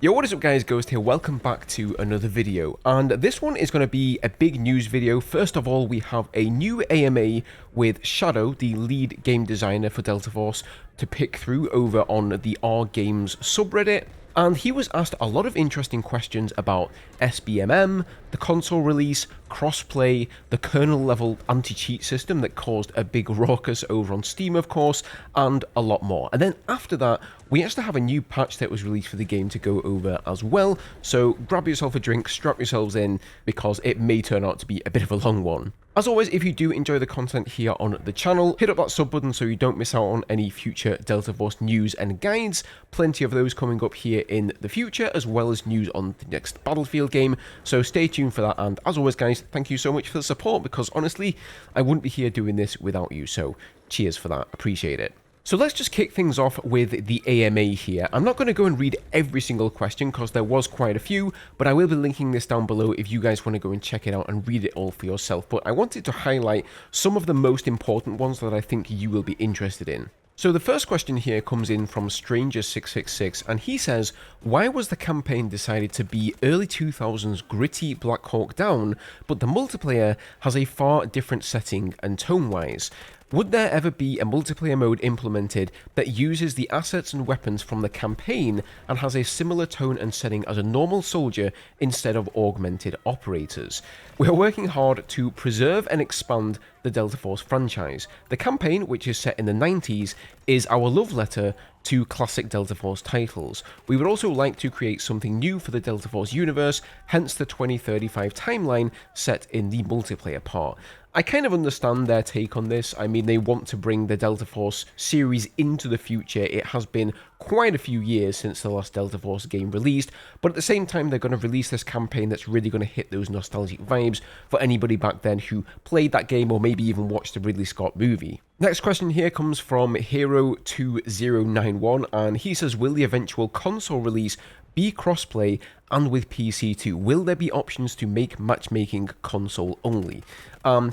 Yo, what is up guys, Ghost here, welcome back to another video, and this one is going to be a big news video. First of all, we have a new AMA with Shadow, the lead game designer for Delta Force, to pick through over on the R Games subreddit. And he was asked a lot of interesting questions about SBMM, the console release, crossplay, the kernel level anti-cheat system that caused a big ruckus over on Steam, of course, and a lot more. And then after that, we actually have a new patch that was released for the game to go over as well. So grab yourself a drink, strap yourselves in, because it may turn out to be a bit of a long one. As always, if you do enjoy the content here on the channel, hit up that sub button so you don't miss out on any future Delta Force news and guides. Plenty of those coming up here in the future, as well as news on the next Battlefield game. So stay tuned for that, and as always guys, thank you so much for the support, because honestly, I wouldn't be here doing this without you, so cheers for that, appreciate it. So let's just kick things off with the AMA here. I'm not going to go and read every single question because there was quite a few, but I will be linking this down below if you guys want to go and check it out and read it all for yourself. But I wanted to highlight some of the most important ones that I think you will be interested in. So the first question here comes in from Stranger666, and he says, why was the campaign decided to be early 2000s gritty Black Hawk Down, but the multiplayer has a far different setting and tone-wise? Would there ever be a multiplayer mode implemented that uses the assets and weapons from the campaign and has a similar tone and setting as a normal soldier instead of augmented operators? We are working hard to preserve and expand the Delta Force franchise. The campaign, which is set in the 90s, is our love letter to classic Delta Force titles. We would also like to create something new for the Delta Force universe, hence the 2035 timeline set in the multiplayer part. I kind of understand their take on this. I mean, they want to bring the Delta Force series into the future. It has been quite a few years since the last Delta Force game released, but at the same time, they're going to release this campaign that's really going to hit those nostalgic vibes for anybody back then who played that game or maybe even watched the Ridley Scott movie. Next question here comes from Hero2091, and he says, will the eventual console release be crossplay and with PC too? Will there be options to make matchmaking console only?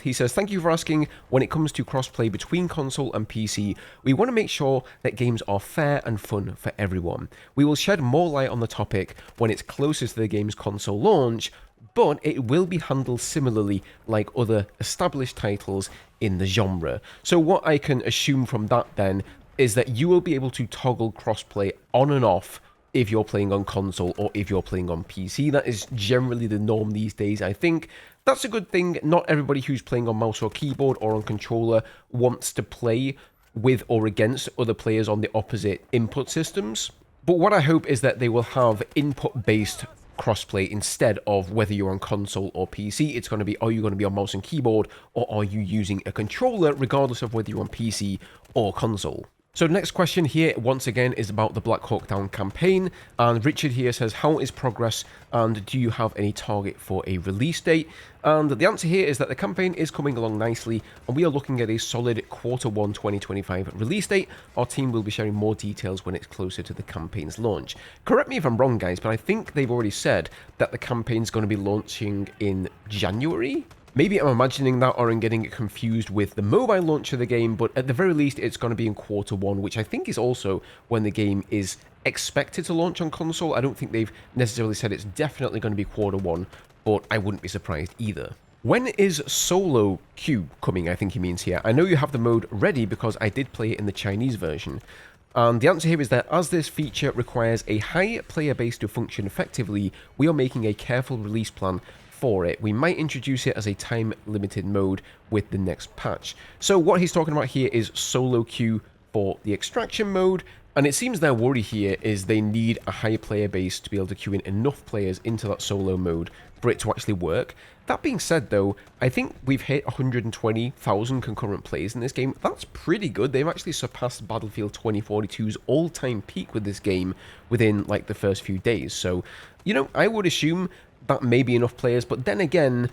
He says, thank you for asking. When it comes to crossplay between console and PC, we want to make sure that games are fair and fun for everyone. We will shed more light on the topic when it's closest to the game's console launch, but it will be handled similarly like other established titles in the genre. So what I can assume from that then is that you will be able to toggle crossplay on and off if you're playing on console or if you're playing on PC. That is generally the norm these days, I think. That's a good thing. Not everybody who's playing on mouse or keyboard or on controller wants to play with or against other players on the opposite input systems. But what I hope is that they will have input-based crossplay instead of whether you're on console or PC. It's going to be, are you going to be on mouse and keyboard, or are you using a controller, regardless of whether you're on PC or console. So the next question here, once again, is about the Black Hawk Down campaign, and Richard here says, how is progress, and do you have any target for a release date? And the answer here is that the campaign is coming along nicely, and we are looking at a solid Q1 2025 release date. Our team will be sharing more details when it's closer to the campaign's launch. Correct me if I'm wrong, guys, but I think they've already said that the campaign's going to be launching in January? Maybe I'm imagining that, or I'm getting it confused with the mobile launch of the game, but at the very least, it's going to be in Q1, which I think is also when the game is expected to launch on console. I don't think they've necessarily said it's definitely going to be Q1, but I wouldn't be surprised either. When is solo queue coming, I think he means here. I know you have the mode ready because I did play it in the Chinese version. And the answer here is that as this feature requires a high player base to function effectively, we are making a careful release plan for it. We might introduce it as a time-limited mode with the next patch. So what he's talking about here is solo queue for the extraction mode, and it seems their worry here is they need a high player base to be able to queue in enough players into that solo mode for it to actually work. That being said though, I think we've hit 120,000 concurrent players in this game. That's pretty good. They've actually surpassed Battlefield 2042's all-time peak with this game within like the first few days. So, you know, I would assume that may be enough players, but then again,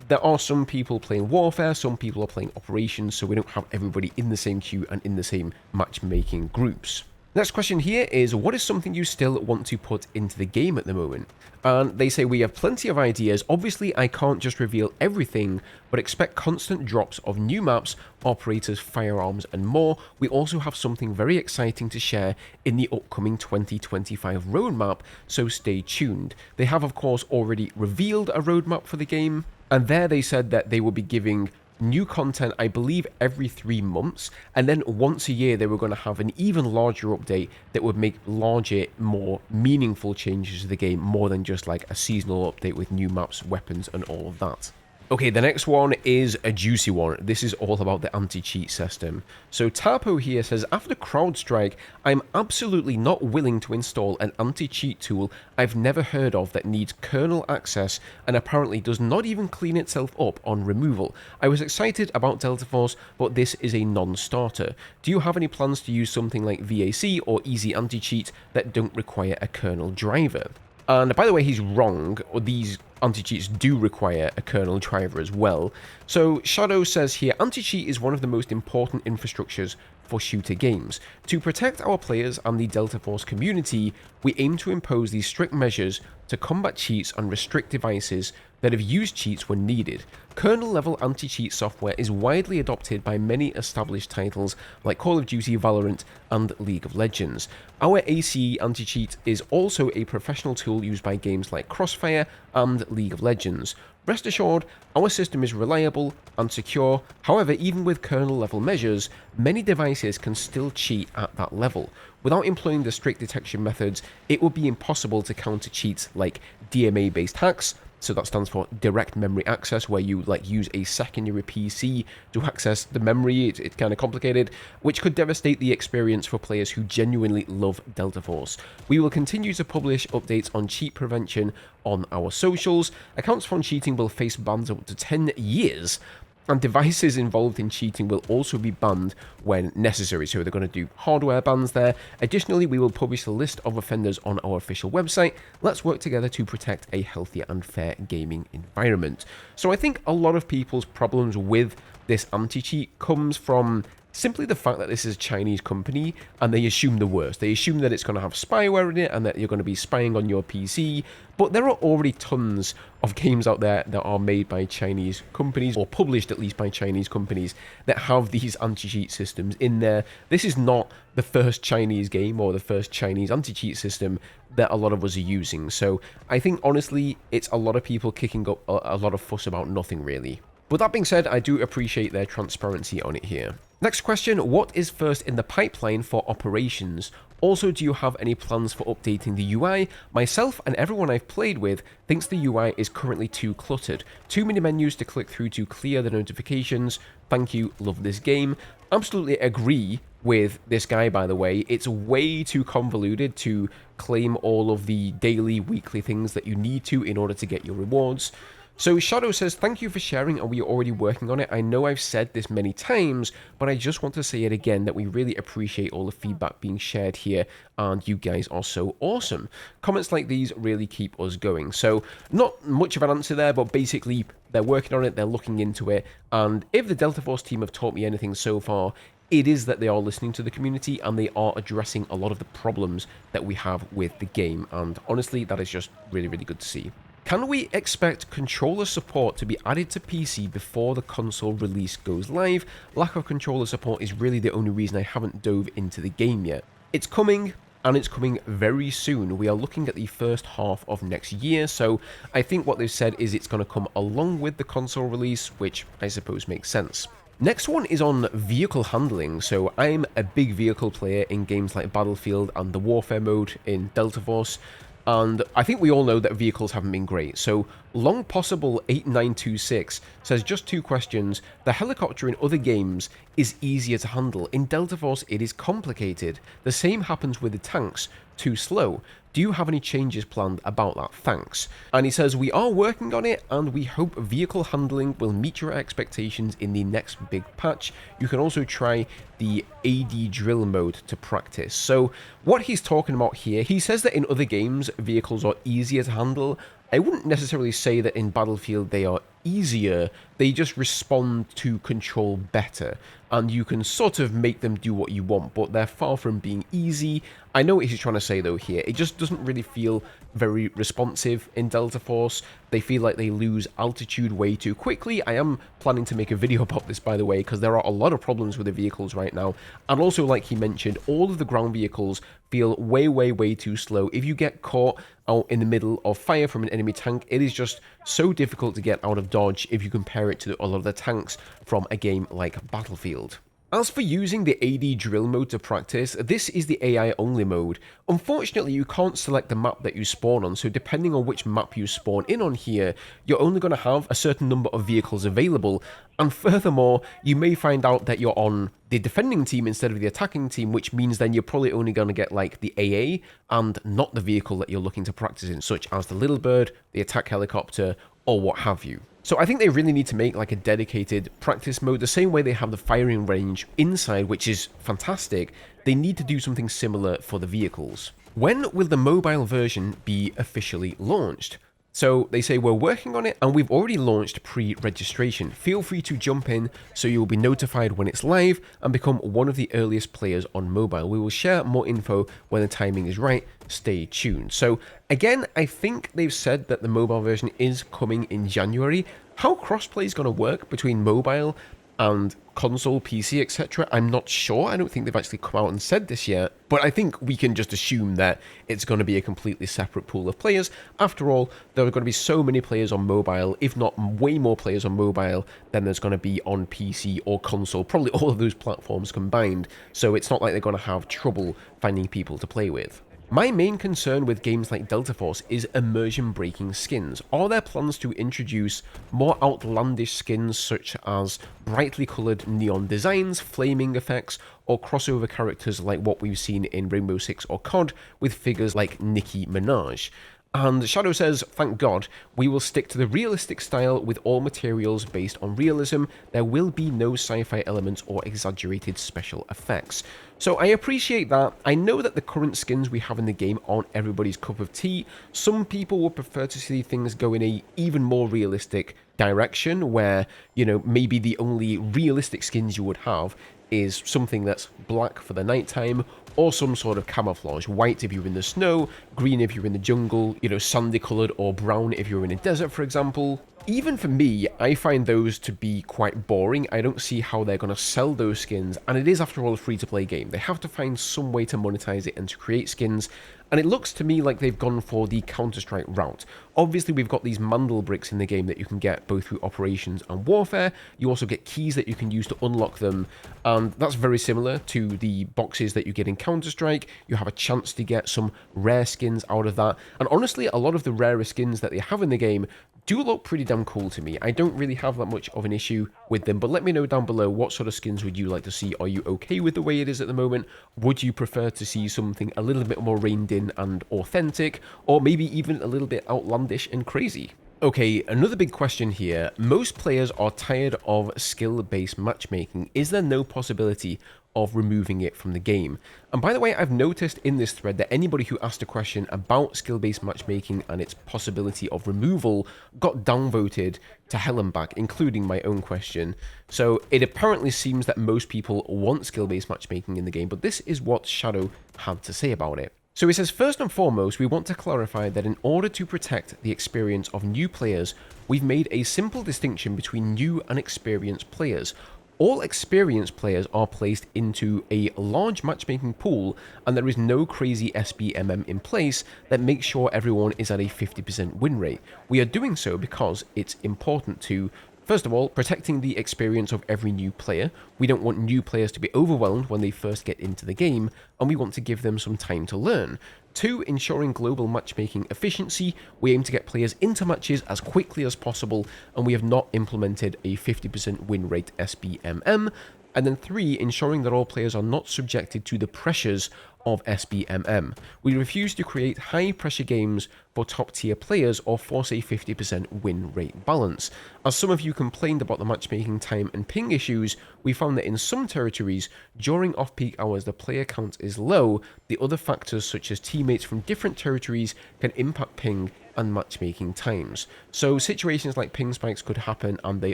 there are some people playing Warfare, some people are playing Operations, so we don't have everybody in the same queue and in the same matchmaking groups. Next question here is, what is something you still want to put into the game at the moment? And they say, we have plenty of ideas. Obviously, I can't just reveal everything, but expect constant drops of new maps, operators, firearms, and more. We also have something very exciting to share in the upcoming 2025 roadmap, so stay tuned. They have, of course, already revealed a roadmap for the game, and there they said that they will be giving new content, I believe, every 3 months, and then once a year they were going to have an even larger update that would make larger, more meaningful changes to the game, more than just like a seasonal update with new maps, weapons, and all of that. Okay, the next one is a juicy one. This is all about the anti-cheat system. So Tarpo here says, after CrowdStrike, I'm absolutely not willing to install an anti-cheat tool I've never heard of that needs kernel access and apparently does not even clean itself up on removal. I was excited about Delta Force, but this is a non-starter. Do you have any plans to use something like VAC or easy anti-cheat that don't require a kernel driver? And by the way, he's wrong. These anti-cheats do require a kernel driver as well. So Shadow says here, anti-cheat is one of the most important infrastructures for shooter games. To protect our players and the Delta Force community, we aim to impose these strict measures to combat cheats and restrict devices that have used cheats when needed. Kernel-level anti-cheat software is widely adopted by many established titles like Call of Duty, Valorant, and League of Legends. Our ACE anti-cheat is also a professional tool used by games like Crossfire and League of Legends. Rest assured, our system is reliable and secure. However, even with kernel-level measures, many devices can still cheat at that level. Without employing the strict detection methods, it would be impossible to counter cheats like DMA-based hacks. So that stands for direct memory access, where you use a secondary PC to access the memory. It's kind of complicated, which could devastate the experience for players who genuinely love Delta Force. We will continue to publish updates on cheat prevention on our socials. Accounts found cheating will face bans of up to 10 years. And devices involved in cheating will also be banned when necessary, so they're going to do hardware bans there. Additionally, we will publish a list of offenders on our official website. Let's work together to protect a healthy and fair gaming environment. So I think a lot of people's problems with this anti-cheat comes from simply the fact that this is a Chinese company and they assume the worst. They assume that it's going to have spyware in it and that you're going to be spying on your PC. But there are already tons of games out there that are made by Chinese companies, or published at least by Chinese companies, that have these anti-cheat systems in there. This is not the first Chinese game or the first Chinese anti-cheat system that a lot of us are using. So I think honestly, it's a lot of people kicking up a lot of fuss about nothing really. With that being said, I do appreciate their transparency on it here. Next question, what is first in the pipeline for operations? Also, do you have any plans for updating the UI? Myself and everyone I've played with thinks the UI is currently too cluttered. Too many menus to click through to clear the notifications. Thank you, love this game. Absolutely agree with this guy, by the way. It's way too convoluted to claim all of the daily, weekly things that you need to in order to get your rewards. So Shadow says, thank you for sharing, and we are already working on it. I know I've said this many times, but I just want to say it again that we really appreciate all the feedback being shared here, and you guys are so awesome. Comments like these really keep us going. So not much of an answer there, but basically they're working on it, they're looking into it, and if the Delta Force team have taught me anything so far, it is that they are listening to the community and they are addressing a lot of the problems that we have with the game, and honestly, that is just really, really good to see. Can we expect controller support to be added to PC before the console release goes live? Lack of controller support is really the only reason I haven't dove into the game yet. It's coming, and it's coming very soon. We are looking at the first half of next year, so I think what they've said is it's going to come along with the console release, which I suppose makes sense. Next one is on vehicle handling. So I'm a big vehicle player in games like Battlefield and the Warfare mode in Delta Force. And I think we all know that vehicles haven't been great. So Long Possible 8926 says, just 2 questions. The helicopter in other games is easier to handle. In Delta Force, it is complicated. The same happens with the tanks. Too slow. Do you have any changes planned about that? Thanks. And he says, we are working on it, and we hope vehicle handling will meet your expectations in the next big patch. You can also try the AD drill mode to practice. So what he's talking about here, he says that in other games, vehicles are easier to handle. I wouldn't necessarily say that in Battlefield they are easier, they just respond to control better, and you can sort of make them do what you want, but they're far from being easy. I know what he's trying to say though here, it just doesn't really feel very responsive in Delta Force. They feel like they lose altitude way too quickly. I am planning to make a video about this, by the way, because there are a lot of problems with the vehicles right now, and also, like he mentioned, all of the ground vehicles feel way too slow. If you get caught out in the middle of fire from an enemy tank, it is just so difficult to get out of dodge if you compare it to a lot of the tanks from a game like Battlefield. As for using the AD drill mode to practice, this is the AI only mode. Unfortunately, you can't select the map that you spawn on, so depending on which map you spawn in on here, you're only going to have a certain number of vehicles available, and furthermore, you may find out that you're on the defending team instead of the attacking team, which means then you're probably only going to get like the AA and not the vehicle that you're looking to practice in, such as the Little Bird, the attack helicopter, or what have you. So I think they really need to make like a dedicated practice mode, the same way they have the firing range inside, which is fantastic. They need to do something similar for the vehicles. When will the mobile version be officially launched? So they say we're working on it and we've already launched pre-registration. Feel free to jump in so you'll be notified when it's live and become one of the earliest players on mobile. We will share more info when the timing is right. Stay tuned. So again, I think they've said that the mobile version is coming in January. How crossplay is going to work between mobile and console, PC, etc. I'm not sure. I don't think they've actually come out and said this yet, but I think we can just assume that it's going to be a completely separate pool of players. After all, there are going to be so many players on mobile, if not way more players on mobile than there's going to be on PC or console, probably all of those platforms combined, so it's not like they're going to have trouble finding people to play with. My main concern with games like Delta Force is immersion-breaking skins. Are there plans to introduce more outlandish skins such as brightly coloured neon designs, flaming effects, or crossover characters like what we've seen in Rainbow Six or COD with figures like Nicki Minaj? And Shadow says, thank God, we will stick to the realistic style with all materials based on realism. There will be no sci-fi elements or exaggerated special effects. So I appreciate that. I know that the current skins we have in the game aren't everybody's cup of tea. Some people would prefer to see things go in a even more realistic direction where, you know, maybe the only realistic skins you would have is something that's black for the nighttime, or some sort of camouflage. White if you're in the snow, green if you're in the jungle, you know, sandy coloured or brown if you're in a desert, for example. Even for me, I find those to be quite boring. I don't see how they're going to sell those skins, and it is, after all, a free-to-play game. They have to find some way to monetize it and to create skins, and it looks to me like they've gone for the Counter-Strike route. Obviously, we've got these mandel bricks in the game that you can get both through Operations and Warfare. You also get keys that you can use to unlock them, and that's very similar to the boxes that you get in Counter-Strike. You have a chance to get some rare skins out of that, and honestly, a lot of the rarer skins that they have in the game do look pretty damn cool to me. I don't really have that much of an issue with them, but let me know down below, what sort of skins would you like to see? Are you okay with the way it is at the moment? Would you prefer to see something a little bit more reined in and authentic, or maybe even a little bit outlandish and crazy? Okay, another big question here. Most players are tired of skill-based matchmaking. Is there no possibility of removing it from the game? And by the way, I've noticed in this thread that anybody who asked a question about skill-based matchmaking and its possibility of removal got downvoted to hell and back, including my own question. So it apparently seems that most people want skill-based matchmaking in the game, but this is what Shadow had to say about it. So he says, first and foremost, we want to clarify that in order to protect the experience of new players, we've made a simple distinction between new and experienced players. All experienced players are placed into a large matchmaking pool, and there is no crazy SBMM in place that makes sure everyone is at a 50% win rate. We are doing so because it's important to, first of all, protecting the experience of every new player. We don't want new players to be overwhelmed when they first get into the game, and we want to give them some time to learn. 2, ensuring global matchmaking efficiency. We aim to get players into matches as quickly as possible, and we have not implemented a 50% win rate SBMM. And then 3, ensuring that all players are not subjected to the pressures of SBMM. We refuse to create high-pressure games for top-tier players or force a 50% win rate balance. As some of you complained about the matchmaking time and ping issues, we found that in some territories, during off-peak hours the player count is low. The other factors such as teammates from different territories can impact ping and matchmaking times. So situations like ping spikes could happen, and they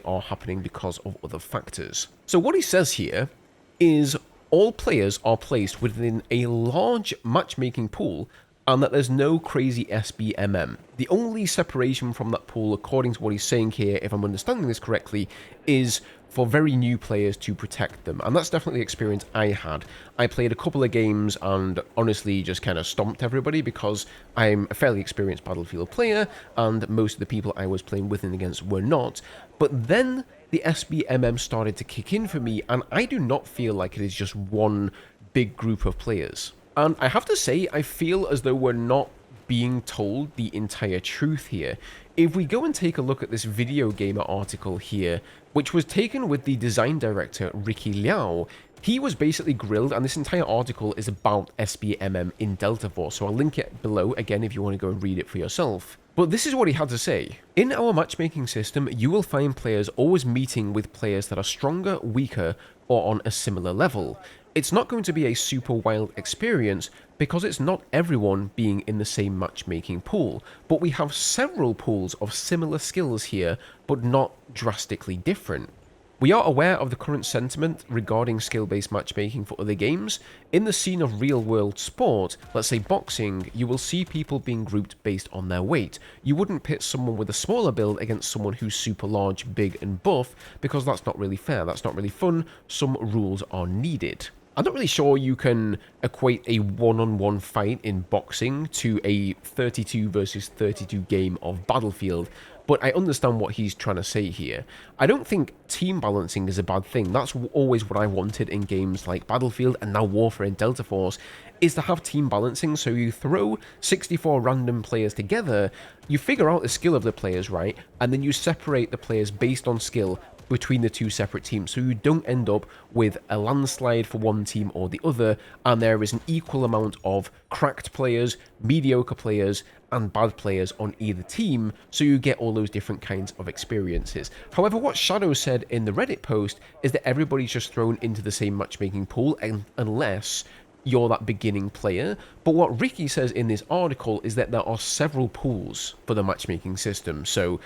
are happening because of other factors. So what he says here is all players are placed within a large matchmaking pool and that there's no crazy SBMM. The only separation from that pool, according to what he's saying here, if I'm understanding this correctly, is for very new players to protect them. And that's definitely the experience I had. I played a couple of games and honestly just kind of stomped everybody because I'm a fairly experienced Battlefield player and most of the people I was playing with and against were not. But then the SBMM started to kick in for me, and I do not feel like it is just one big group of players. And I have to say, I feel as though we're not being told the entire truth here. If we go and take a look at this Video Gamer article here, which was taken with the design director Ricky Liao, he was basically grilled, and this entire article is about SBMM in Delta Force, so I'll link it below again if you want to go and read it for yourself. But this is what he had to say. In our matchmaking system, you will find players always meeting with players that are stronger, weaker, or on a similar level. It's not going to be a super wild experience because it's not everyone being in the same matchmaking pool, but we have several pools of similar skills here, but not drastically different. We are aware of the current sentiment regarding skill-based matchmaking for other games. In the scene of real-world sport, let's say boxing, you will see people being grouped based on their weight. You wouldn't pit someone with a smaller build against someone who's super large, big, and buff, because that's not really fair, that's not really fun. Some rules are needed. I'm not really sure you can equate a one-on-one fight in boxing to a 32 versus 32 game of Battlefield, but I understand what he's trying to say here. I don't think team balancing is a bad thing. That's always what I wanted in games like Battlefield and now Warfare and Delta Force, is to have team balancing. So you throw 64 random players together, you figure out the skill of the players, right? And then you separate the players based on skill between the two separate teams, so you don't end up with a landslide for one team or the other, and there is an equal amount of cracked players, mediocre players, and bad players on either team, so you get all those different kinds of experiences. However, what Shadow said in the Reddit post is that everybody's just thrown into the same matchmaking pool, unless you're that beginning player. But what Ricky says in this article is that there are several pools for the matchmaking system, so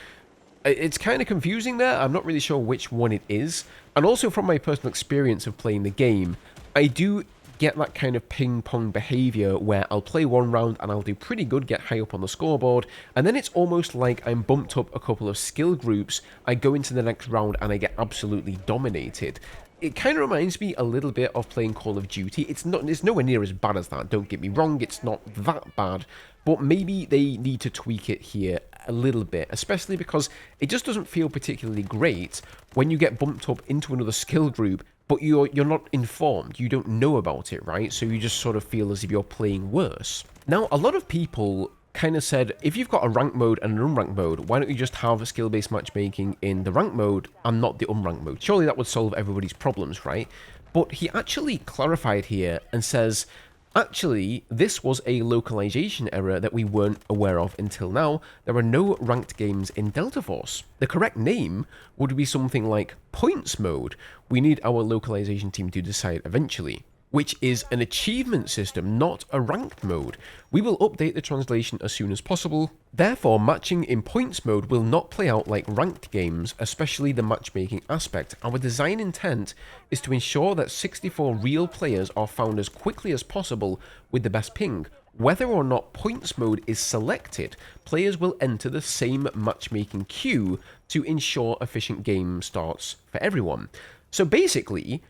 it's kind of confusing there. I'm not really sure which one it is. And also from my personal experience of playing the game, I do get that kind of ping-pong behavior where I'll play one round and I'll do pretty good, get high up on the scoreboard, and then it's almost like I'm bumped up a couple of skill groups, I go into the next round and I get absolutely dominated. It kind of reminds me a little bit of playing Call of Duty. It's nowhere near as bad as that, don't get me wrong, it's not that bad, but maybe they need to tweak it here a little bit, especially because it just doesn't feel particularly great when you get bumped up into another skill group, but you're not informed, you don't know about it, right? So you just sort of feel as if you're playing worse. Now, a lot of people kind of said, if you've got a rank mode and an unranked mode, why don't you just have skill-based matchmaking in the rank mode and not the unranked mode? Surely that would solve everybody's problems, right? But he actually clarified here and says, actually, this was a localization error that we weren't aware of until now. There are no ranked games in Delta Force. The correct name would be something like points mode. We need our localization team to decide eventually, which is an achievement system, not a ranked mode. We will update the translation as soon as possible. Therefore, matching in points mode will not play out like ranked games, especially the matchmaking aspect. Our design intent is to ensure that 64 real players are found as quickly as possible with the best ping. Whether or not points mode is selected, players will enter the same matchmaking queue to ensure efficient game starts for everyone. So basically,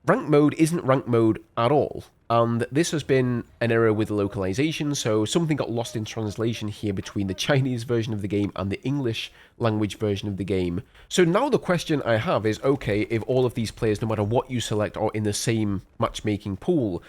ranked mode isn't ranked mode at all, and this has been an error with localization, so something got lost in translation here between the Chinese version of the game and the English language version of the game. So now the question I have is, okay, if all of these players, no matter what you select, are in the same matchmaking pool,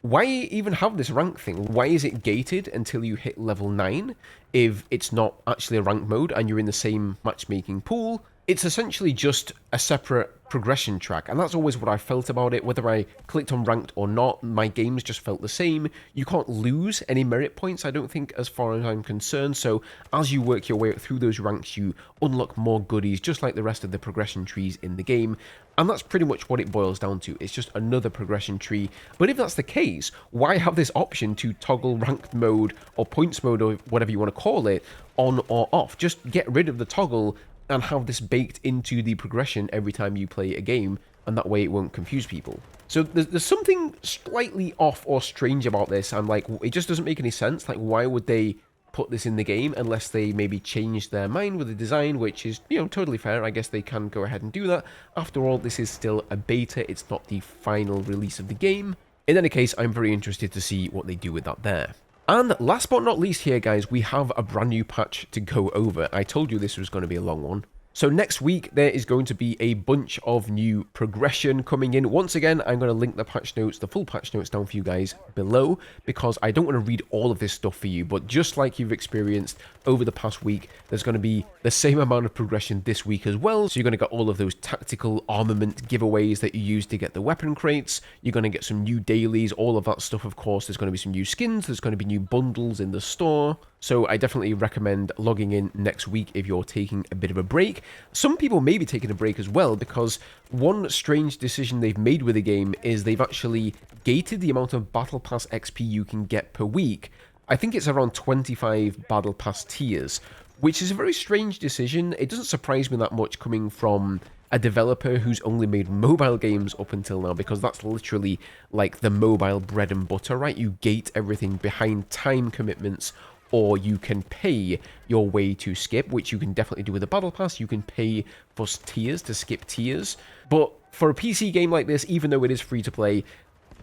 why even have this rank thing? Why is it gated until you hit level 9 if it's not actually a ranked mode and you're in the same matchmaking pool? it's essentially just a separate progression track, and that's always what I felt about it. Whether I clicked on ranked or not, my games just felt the same. You can't lose any merit points, I don't think, as far as I'm concerned, so as you work your way up through those ranks, you unlock more goodies, just like the rest of the progression trees in the game, and that's pretty much what it boils down to. It's just another progression tree. But if that's the case, why have this option to toggle ranked mode or points mode, or whatever you want to call it, on or off? Just get rid of the toggle and have this baked into the progression every time you play a game, and that way it won't confuse people. So there's something slightly off or strange about this. I'm like, it just doesn't make any sense. Like, why would they put this in the game unless they maybe change their mind with the design, which is, you know, totally fair. I guess they can go ahead and do that. After all, this is still a beta. It's not the final release of the game. In any case, I'm very interested to see what they do with that there. And last but not least here, guys, we have a brand new patch to go over. I told you this was going to be a long one. So next week, there is going to be a bunch of new progression coming in. Once again, I'm going to link the patch notes, the full patch notes down for you guys below, because I don't want to read all of this stuff for you. But just like you've experienced over the past week, there's going to be the same amount of progression this week as well. So you're going to get all of those tactical armament giveaways that you use to get the weapon crates. You're going to get some new dailies, all of that stuff, of course. There's going to be some new skins. There's going to be new bundles in the store. So I definitely recommend logging in next week if you're taking a bit of a break. Some people may be taking a break as well, because one strange decision they've made with the game is they've actually gated the amount of Battle Pass XP you can get per week. I think it's around 25 Battle Pass tiers, which is a very strange decision. It doesn't surprise me that much coming from a developer who's only made mobile games up until now, because that's literally like the mobile bread and butter, right? You gate everything behind time commitments, or you can pay your way to skip, which you can definitely do with a Battle Pass. You can pay for tiers to skip tiers. But for a PC game like this, even though it is free to play,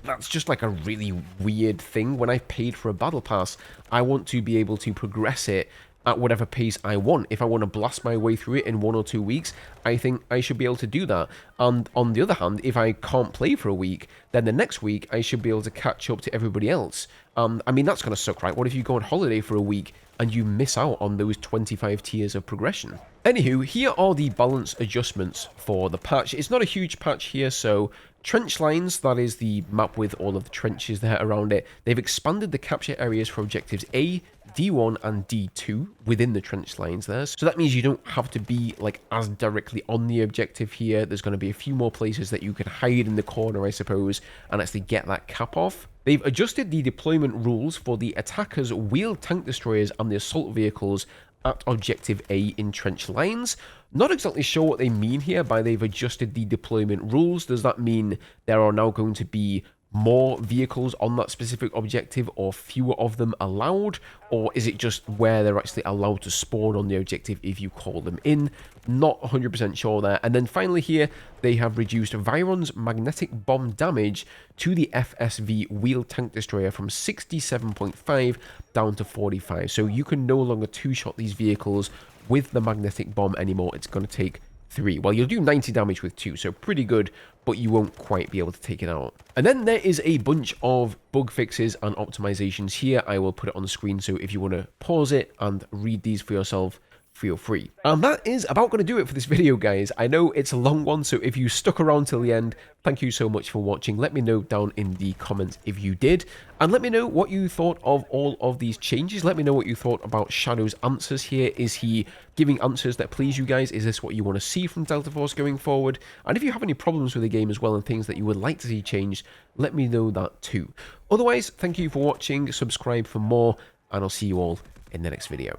that's just like a really weird thing. When I've paid for a Battle Pass, I want to be able to progress it at whatever pace I want. If I want to blast my way through it in 1 or 2 weeks, I think I should be able to do that. And on the other hand, if I can't play for a week, then the next week I should be able to catch up to everybody else. I mean, that's going to suck, right? What if you go on holiday for a week and you miss out on those 25 tiers of progression? Anywho, here are the balance adjustments for the patch. It's not a huge patch here, so trench lines, that is the map with all of the trenches there around it, they've expanded the capture areas for objectives A, D1 and D2 within the trench lines there. So that means you don't have to be like as directly on the objective here. There's going to be a few more places that you can hide in the corner, I suppose, and actually get that cap off. They've adjusted the deployment rules for the attackers, wheeled tank destroyers and the assault vehicles at objective A in trench lines. Not exactly sure what they mean here by they've adjusted the deployment rules. Does that mean there are now going to be more vehicles on that specific objective, or fewer of them allowed? Or is it just where they're actually allowed to spawn on the objective if you call them in? Not 100% sure there. And then finally here, they have reduced Viron's magnetic bomb damage to the FSV wheeled tank destroyer from 67.5 down to 45. So you can no longer two-shot these vehicles with the magnetic bomb anymore. It's going to take 3. Well, you'll do 90 damage with 2, so pretty good, but you won't quite be able to take it out. And then there is a bunch of bug fixes and optimizations here. I will put it on the screen, so if you want to pause it and read these for yourself, feel free. And that is about going to do it for this video, guys. I know it's a long one, so if you stuck around till the end, thank you so much for watching. Let me know down in the comments if you did, and let me know what you thought of all of these changes. Let me know what you thought about Shadow's answers here. Is he giving answers that please you guys? Is this what you want to see from Delta Force going forward? And if you have any problems with the game as well and things that you would like to see changed, let me know that too. Otherwise, thank you for watching, subscribe for more, and I'll see you all in the next video.